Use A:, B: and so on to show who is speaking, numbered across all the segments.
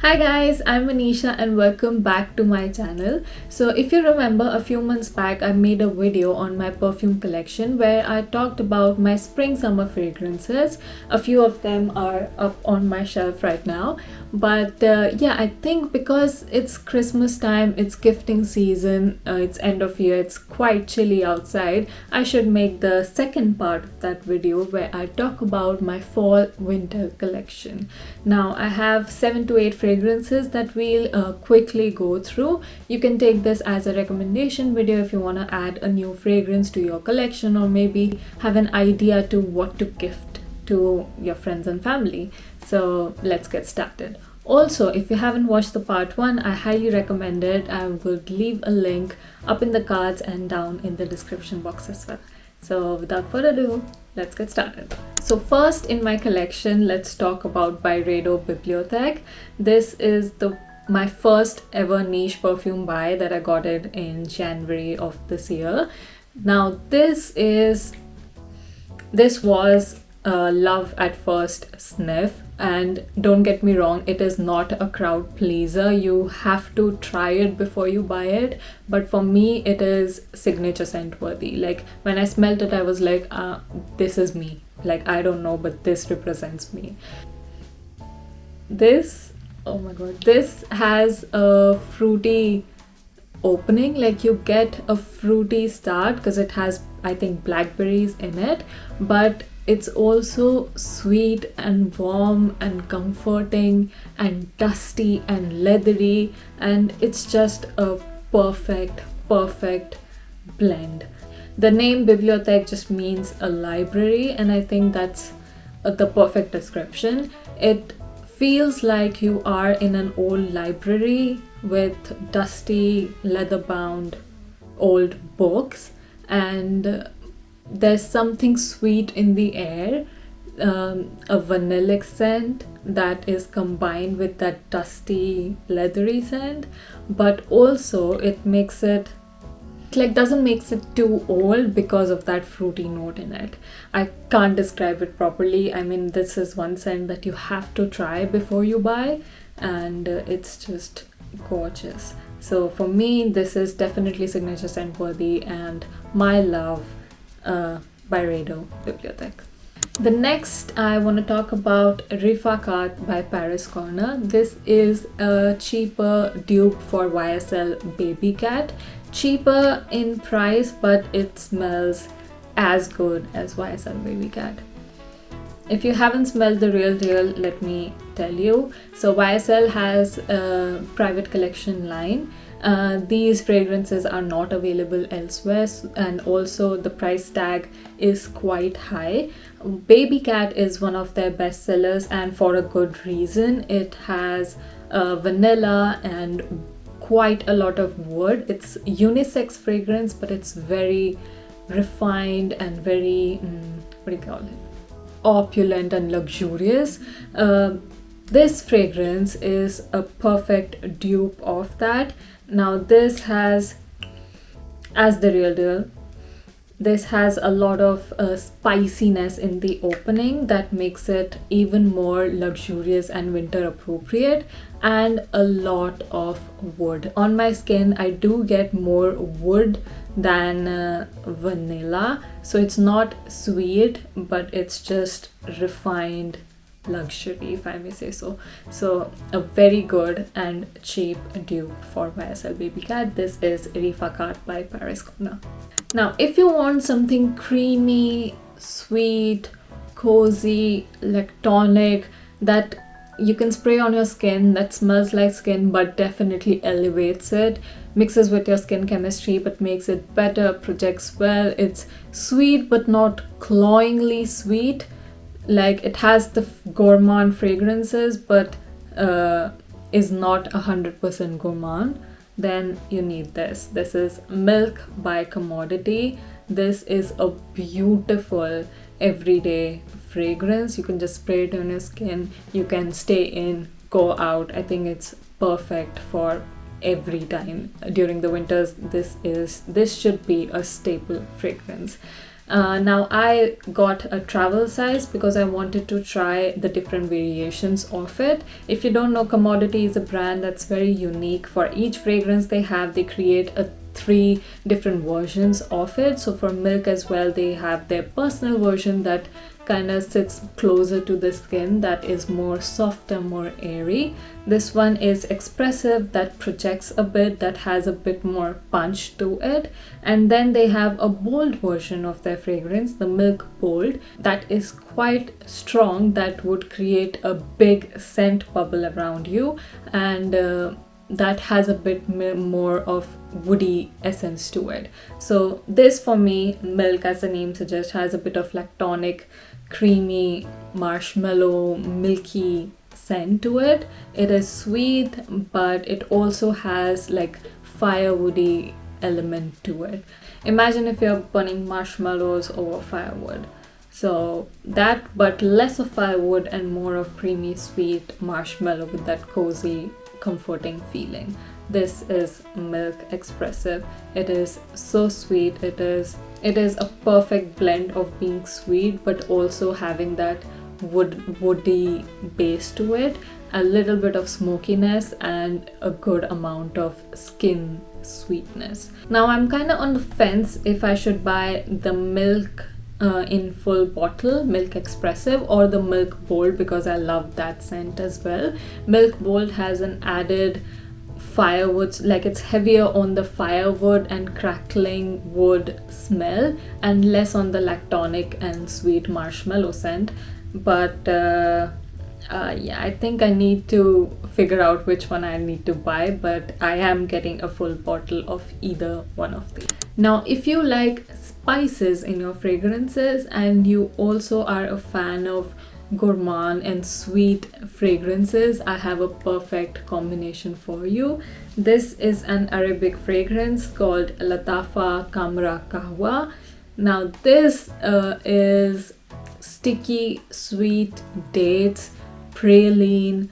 A: Hi guys, I'm Anisha and welcome back to my channel. So if you remember, a few months back I made a video on my perfume collection where I talked about my spring summer fragrances. A few of them are up on my shelf right now, but yeah, I think because it's Christmas time, it's gifting season, it's end of year, it's quite chilly outside, I should make the second part of that video where I talk about my fall winter collection. Now I have 7 to 8 fragrances that we'll quickly go through. You can take this as a recommendation video if you want to add a new fragrance to your collection, or maybe have an idea to what to gift to your friends and family. So let's get started. Also, if you haven't watched the part 1, I highly recommend it. I would leave a link up in the cards and down in the description box as well. So without further ado, let's get started. So first in my collection, let's talk about Byredo Bibliotheque. This is my first ever niche perfume buy that I got it in January of this year. Now this was a love at first sniff, and don't get me wrong, it is not a crowd pleaser. You have to try it before you buy it, but for me it is signature scent worthy. Like when I smelled it, I was like, this is me. Like, I don't know, but this represents me. This, oh my god, this has a fruity opening. Like you get a fruity start because it has, I think, blackberries in it, but it's also sweet and warm and comforting and dusty and leathery, and it's just a perfect blend. The name Bibliotheque just means a library, and I think that's the perfect description. It feels like you are in an old library with dusty leather-bound old books, and there's something sweet in the air, a vanillic scent that is combined with that dusty leathery scent, but also it makes it doesn't make it too old because of that fruity note in it. I can't describe it properly. I mean, this is one scent that you have to try before you buy, and it's just gorgeous. So for me, this is definitely signature scent worthy and my love. Byredo Bibliotheque. The next I want to talk about Rifaaqat by Paris Corner. This is a cheaper dupe for YSL Baby Cat. Cheaper in price, but it smells as good as YSL Baby Cat. If you haven't smelled the real deal, let me tell you. So YSL has a private collection line. These fragrances are not available elsewhere, and also the price tag is quite high. Baby Cat is one of their best sellers, and for a good reason. It has vanilla and quite a lot of wood. It's unisex fragrance, but it's very refined and very what do you call it, opulent and luxurious. This fragrance is a perfect dupe of that. Now this has, as the real deal, this has a lot of spiciness in the opening that makes it even more luxurious and winter appropriate, and a lot of wood. On my skin, I do get more wood than vanilla, so it's not sweet, but it's just refined luxury, if I may say so. So a very good and cheap dupe for YSL Baby Cat. This is Rifaaqat by Paris Corner. Now if you want something creamy, sweet, cozy, like tonic, that you can spray on your skin, that smells like skin but definitely elevates it, mixes with your skin chemistry but makes it better, projects well, it's sweet but not cloyingly sweet. Like it has the gourmand fragrances but is not 100% gourmand, then you need this. This is Milk by Commodity. This is a beautiful everyday fragrance. You can just spray it on your skin. You can stay in, go out. I think it's perfect for every time during the winters. This should be a staple fragrance. Now I got a travel size because I wanted to try the different variations of it. If you don't know, Commodity is a brand that's very unique. For each fragrance they create a 3 different versions of it. So for Milk as well, they have their personal version that kind of sits closer to the skin, that is more softer, more airy. This one is expressive, that projects a bit, that has a bit more punch to it. And then they have a bold version of their fragrance, the Milk Bold, that is quite strong, that would create a big scent bubble around you, and that has a bit more of woody essence to it. So this, for me, Milk, as the name suggests, has a bit of lactonic, creamy, marshmallow, milky scent to it. It is sweet, but it also has like firewoody element to it. Imagine if you're burning marshmallows over firewood. So that, but less of firewood and more of creamy, sweet marshmallow with that cozy, comforting feeling. This is Milk Expressive. It is so sweet. It is a perfect blend of being sweet but also having that woody base to it, a little bit of smokiness, and a good amount of skin sweetness. Now I'm kind of on the fence if I should buy the Milk in full bottle, Milk Expressive, or the Milk Bold, because I love that scent as well. Milk Bold has an added firewood, like it's heavier on the firewood and crackling wood smell and less on the lactonic and sweet marshmallow scent. But yeah, I think I need to figure out which one I need to buy, but I am getting a full bottle of either one of these. Now, if you like spices in your fragrances and you also are a fan of gourmand and sweet fragrances, I have a perfect combination for you. This is an Arabic fragrance called Lattafa Khamrah Qahwa. Now this is sticky sweet dates, praline,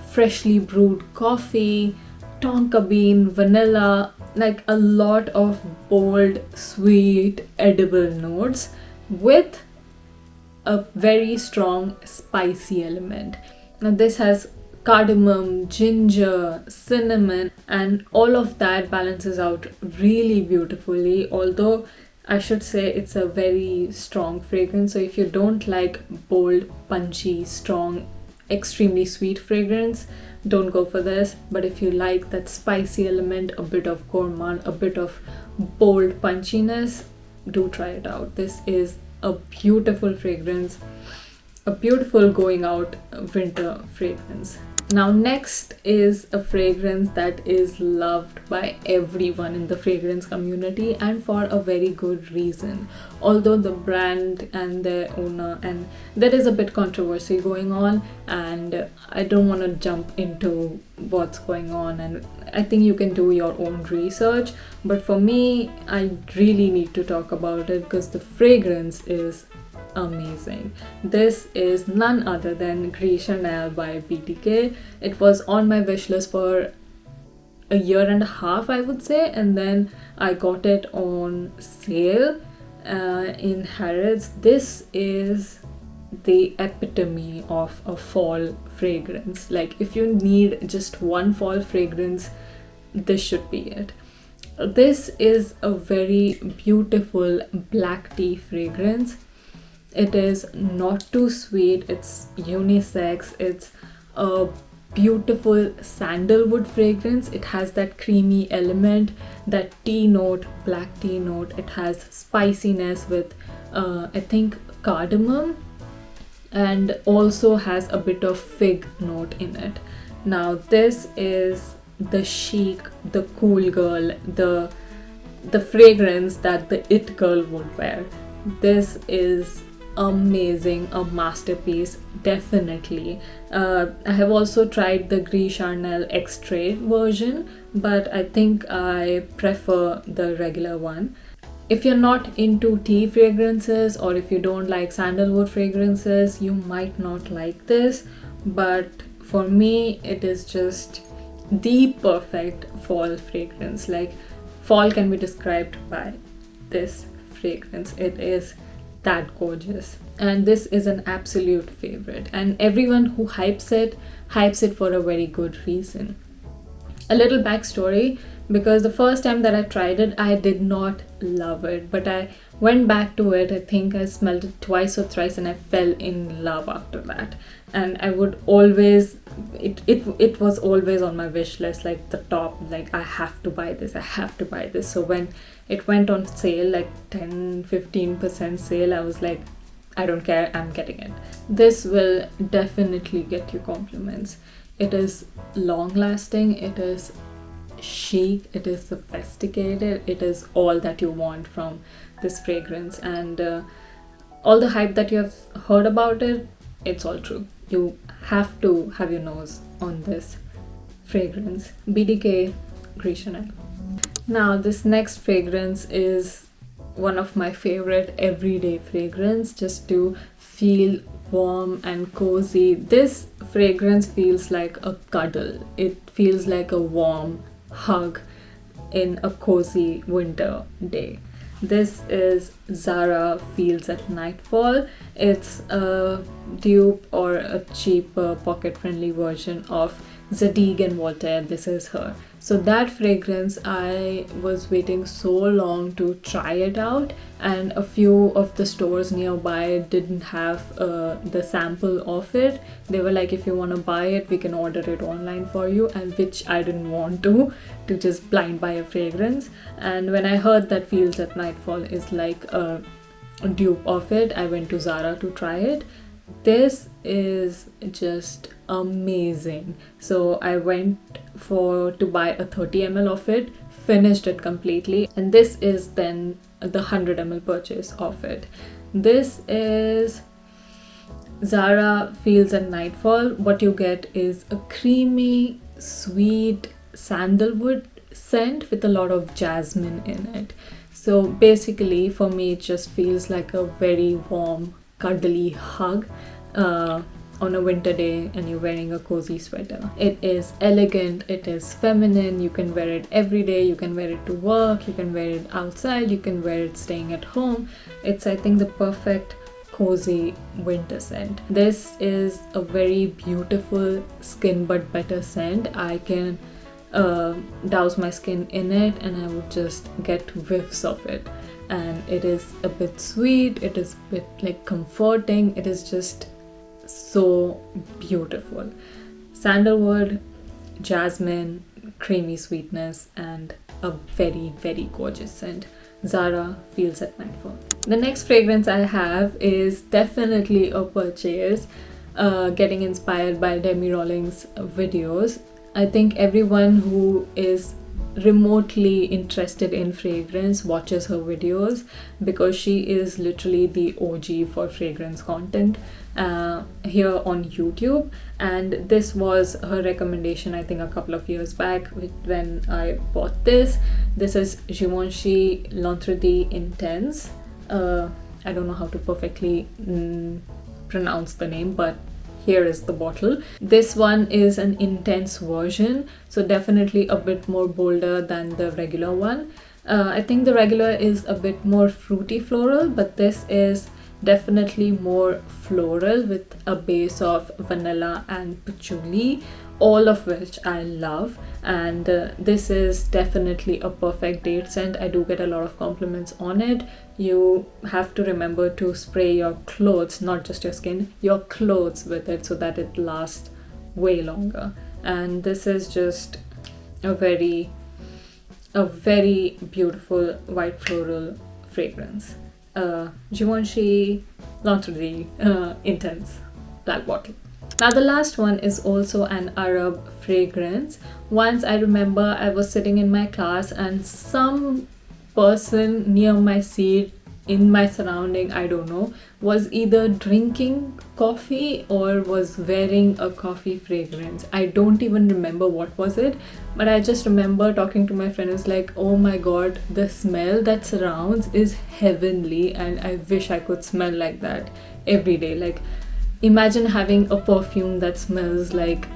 A: freshly brewed coffee, tonka bean, vanilla, like a lot of bold, sweet, edible notes with a very strong spicy element. Now this has cardamom, ginger, cinnamon, and all of that balances out really beautifully. Although I should say it's a very strong fragrance, so if you don't like bold, punchy, strong, extremely sweet fragrance, don't go for this. But if you like that spicy element, a bit of gourmand, a bit of bold punchiness, do try it out. This is a beautiful fragrance, a beautiful going out winter fragrance. Now next is a fragrance that is loved by everyone in the fragrance community, and for a very good reason. Although the brand and the owner, and there is a bit controversy going on, and I don't want to jump into what's going on, and I think you can do your own research, but for me, I really need to talk about it because the fragrance is amazing. This is none other than Gris Charnel by BDK. It was on my wish list for a year and a half, I would say, and then I got it on sale in Harrods. This is the epitome of a fall fragrance. Like, if you need just one fall fragrance, this should be it. This is a very beautiful black tea fragrance. It is not too sweet, it's unisex, it's a beautiful sandalwood fragrance. It has that creamy element, that tea note, black tea note. It has spiciness with I think cardamom, and also has a bit of fig note in it. Now this is the chic, the cool girl, the fragrance that the it girl would wear. This is amazing, a masterpiece, definitely. I have also tried the Gris Charnel Extrait version, but I think I prefer the regular one. If you're not into tea fragrances, or if you don't like sandalwood fragrances, you might not like this, but for me it is just the perfect fall fragrance. Like, fall can be described by this fragrance. It is that gorgeous, and this is an absolute favorite, and everyone who hypes it for a very good reason. A little backstory: because the first time that I tried it, I did not love it, but I went back to it. I think I smelled it twice or thrice and I fell in love after that. And I would always, it was always on my wish list, like the top, like I have to buy this. So when it went on sale, like 10-15% sale, I was like, I don't care, I'm getting it. This will definitely get you compliments. It is long lasting, it is chic, it is sophisticated, it is all that you want from this fragrance. And all the hype that you have heard about it, it's all true. You have to have your nose on this fragrance, BDK Gris Charnel. Now this next fragrance is one of my favorite everyday fragrance, just to feel warm and cozy. This fragrance feels like a cuddle. It feels like a warm hug in a cozy winter day. This is ZARA Feels at Nightfall. It's a dupe or a cheaper pocket-friendly version of Zadig and Voltaire. This is her. So that fragrance, I was waiting so long to try it out, and a few of the stores nearby didn't have the sample of it. They were like, if you want to buy it, we can order it online for you, and which I didn't want to just blind buy a fragrance. And when I heard that Feels at Nightfall is like a dupe of it, I went to ZARA to try it. This is just amazing. So I went to buy a 30 ml of it, finished it completely, and this is then the 100 ml purchase of it. This is ZARA Feels at Nightfall. What you get is a creamy, sweet sandalwood scent with a lot of jasmine in it. So basically for me it just feels like a very warm, cuddly hug on a winter day, and you're wearing a cozy sweater. It is elegant, it is feminine, you can wear it every day, you can wear it to work, you can wear it outside, you can wear it staying at home. It's, I think, the perfect cozy winter scent. This is a very beautiful skin but better scent. I can douse my skin in it and I would just get whiffs of it, and it is a bit sweet, it is a bit like comforting, it is just so beautiful. Sandalwood, jasmine, creamy sweetness, and a very, very gorgeous scent. ZARA Feels at Nightfall. The next fragrance I have is definitely a purchase, getting inspired by Demi Rawlings' videos. I think everyone who is remotely interested in fragrance watches her videos, because she is literally the OG for fragrance content here on YouTube. And this was her recommendation, I think, a couple of years back when I bought this. This is Givenchy L'Entretien Intense. I don't know how to perfectly pronounce the name, but here is the bottle. This one is an intense version, so definitely a bit more bolder than the regular one. I think the regular is a bit more fruity floral, but this is definitely more floral with a base of vanilla and patchouli, all of which I love. And this is definitely a perfect date scent. I do get a lot of compliments on it. You have to remember to spray your clothes, not just your skin, your clothes with it, so that it lasts way longer. And this is just a very beautiful white floral fragrance. Givenchy L'Entretien Intense, black bottle. Now the last one is also an Arab fragrance. Once I remember I was sitting in my class and some person near my seat, in my surrounding, I don't know, was either drinking coffee or was wearing a coffee fragrance. I don't even remember what was it, but I just remember talking to my friend. It's like, oh my god, the smell that surrounds is heavenly, and I wish I could smell like that every day. Like, imagine having a perfume that smells like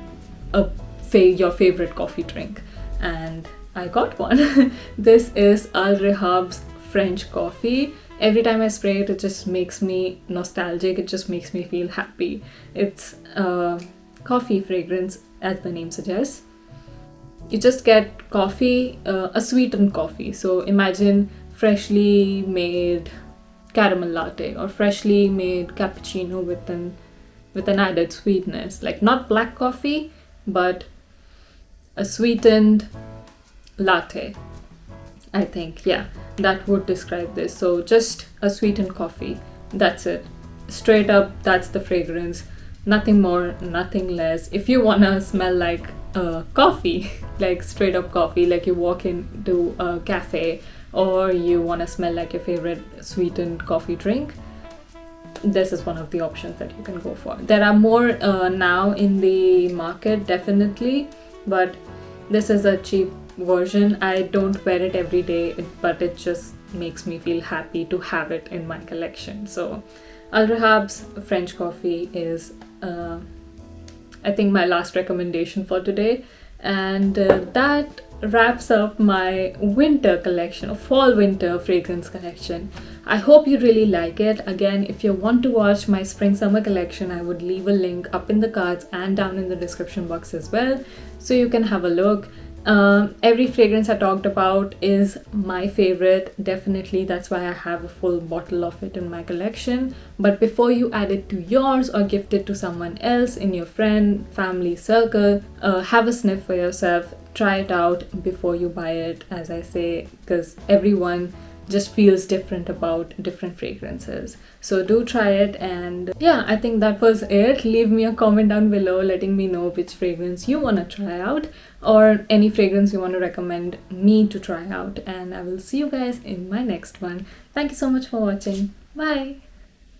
A: your favorite coffee drink. And I got one. This is Al Rehab's French coffee. every time I spray it, it just makes me nostalgic. It just makes me feel happy. It's a coffee fragrance, as the name suggests. You just get coffee, a sweetened coffee. So imagine freshly made caramel latte or freshly made cappuccino with an added sweetness, like not black coffee, but a sweetened latte. I think, yeah, that would describe this. So just a sweetened coffee. That's it. Straight up, that's the fragrance. Nothing more, nothing less. If you wanna smell like coffee, like straight up coffee, like you walk into a cafe, or you wanna smell like your favorite sweetened coffee drink, this is one of the options that you can go for. There are more now in the market, definitely, but this is a cheap version. I don't wear it every day, but it just makes me feel happy to have it in my collection. So Al Rehab's French coffee is I think my last recommendation for today, and that wraps up my winter collection, or fall winter fragrance collection. I hope you really like it. Again, if you want to watch my spring summer collection, I would leave a link up in the cards and down in the description box as well, so you can have a look. Every fragrance I talked about is my favorite, definitely. That's why I have a full bottle of it in my collection. But before you add it to yours or gift it to someone else in your friend, family circle, have a sniff for yourself. Try it out before you buy it, as I say, because everyone just feels different about different fragrances. So do try it. And yeah, I think that was it. Leave me a comment down below letting me know which fragrance you want to try out, or any fragrance you want to recommend me to try out, and I will see you guys in my next one. Thank you so much for watching. Bye.